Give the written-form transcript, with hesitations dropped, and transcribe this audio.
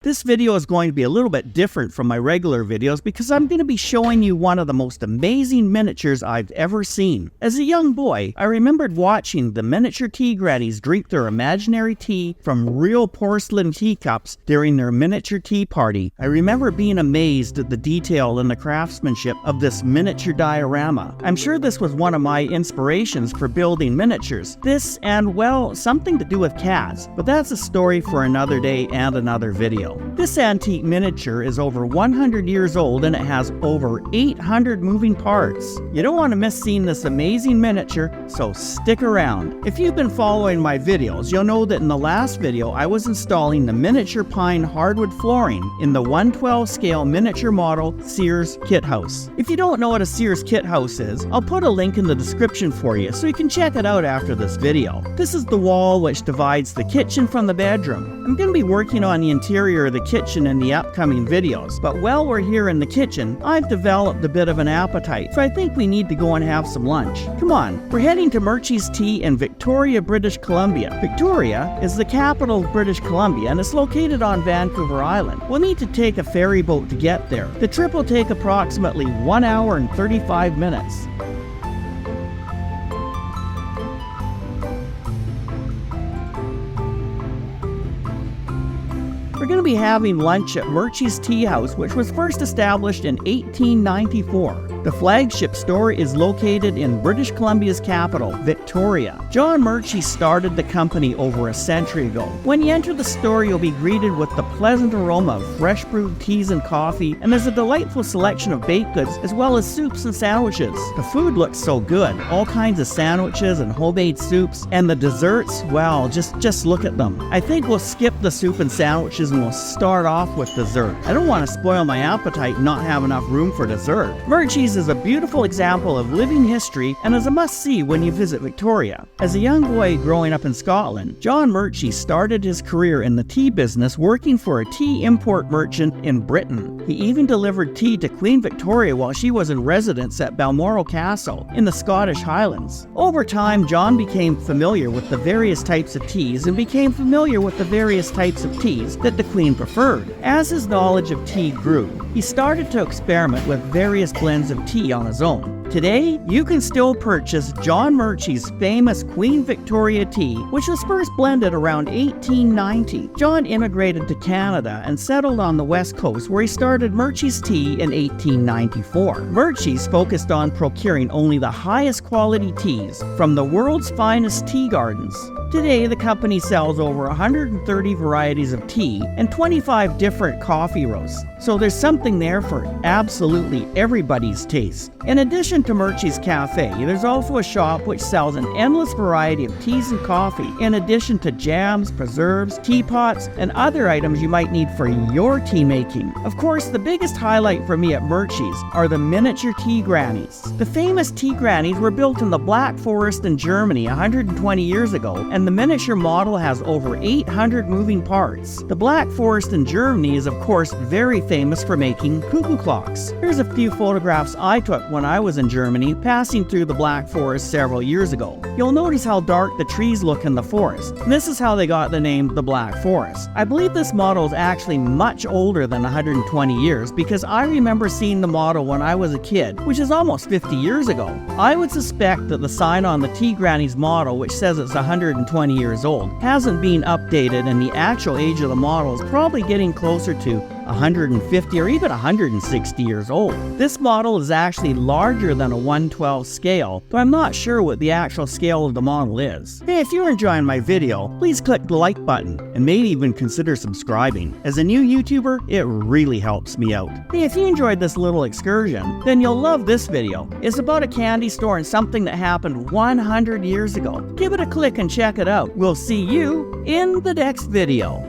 This video is going to be a little bit different from my regular videos because I'm going to be showing you one of the most amazing miniatures I've ever seen. As a young boy, I remembered watching the miniature tea grannies drink their imaginary tea from real porcelain teacups during their miniature tea party. I remember being amazed at the detail and the craftsmanship of this miniature diorama. I'm sure this was one of my inspirations for building miniatures. This and, well, something to do with cats, but that's a story for another day and another video. This antique miniature is over 100 years old and it has over 800 moving parts. You don't want to miss seeing this amazing miniature, so stick around. If you've been following my videos, you'll know that in the last video I was installing the miniature pine hardwood flooring in the 1/12 scale miniature model Sears kit house. If you don't know what a Sears kit house is, I'll put a link in the description for you so you can check it out after this video. This is the wall which divides the kitchen from the bedroom. I'm going to be working on the interior of the kitchen in the upcoming videos, but while we're here in the kitchen, I've developed a bit of an appetite, so I think we need to go and have some lunch. Come on, we're heading to Murchie's Tea in Victoria, British Columbia. Victoria is the capital of British Columbia and it's located on Vancouver Island. We'll need to take a ferry boat to get there. The trip will take approximately 1 hour and 35 minutes. We're going to be having lunch at Murchie's Tea House, which was first established in 1894. The flagship store is located in British Columbia's capital, Victoria. John Murchie started the company over a century ago. When you enter the store, you'll be greeted with the pleasant aroma of fresh brewed teas and coffee, and there's a delightful selection of baked goods as well as soups and sandwiches. The food looks so good, all kinds of sandwiches and homemade soups, and the desserts, well, just look at them. I think we'll skip the soup and sandwiches and we'll start off with dessert. I don't want to spoil my appetite and not have enough room for dessert. Murchie's is a beautiful example of living history and is a must-see when you visit Victoria. As a young boy growing up in Scotland, John Murchie started his career in the tea business working for a tea import merchant in Britain. He even delivered tea to Queen Victoria while she was in residence at Balmoral Castle in the Scottish Highlands. Over time, John became familiar with the various types of teas and became familiar with the various types of teas that the Queen preferred. As his knowledge of tea grew, he started to experiment with various blends of tea on his own. Today, you can still purchase John Murchie's famous Queen Victoria tea, which was first blended around 1890. John immigrated to Canada and settled on the West Coast where he started Murchie's Tea in 1894. Murchie's focused on procuring only the highest quality teas from the world's finest tea gardens. Today, the company sells over 130 varieties of tea and 25 different coffee roasts, so there's something there for absolutely everybody's taste. In addition to Murchie's Cafe, there's also a shop which sells an endless variety of teas and coffee, in addition to jams, preserves, teapots, and other items you might need for your tea making. Of course, the biggest highlight for me at Murchie's are the miniature tea grannies. The famous tea grannies were built in the Black Forest in Germany 120 years ago, and the miniature model has over 800 moving parts. The Black Forest in Germany is of course very famous for making cuckoo clocks. Here's a few photographs I took when I was in Germany passing through the Black Forest several years ago. You'll notice how dark the trees look in the forest. This is how they got the name the Black Forest. I believe this model is actually much older than 120 years because I remember seeing the model when I was a kid, which is almost 50 years ago. I would suspect that the sign on the Tea Grannies model, which says it's 120 years old, hasn't been updated and the actual age of the model is probably getting closer to 150 or even 160 years old. This model is actually larger than a 1/12 scale, though I'm not sure what the actual scale of the model is. Hey, if you're enjoying my video, please click the like button and maybe even consider subscribing. As a new YouTuber, it really helps me out. Hey, if you enjoyed this little excursion, then you'll love this video. It's about a candy store and something that happened 100 years ago. Give it a click and check it out. We'll see you in the next video.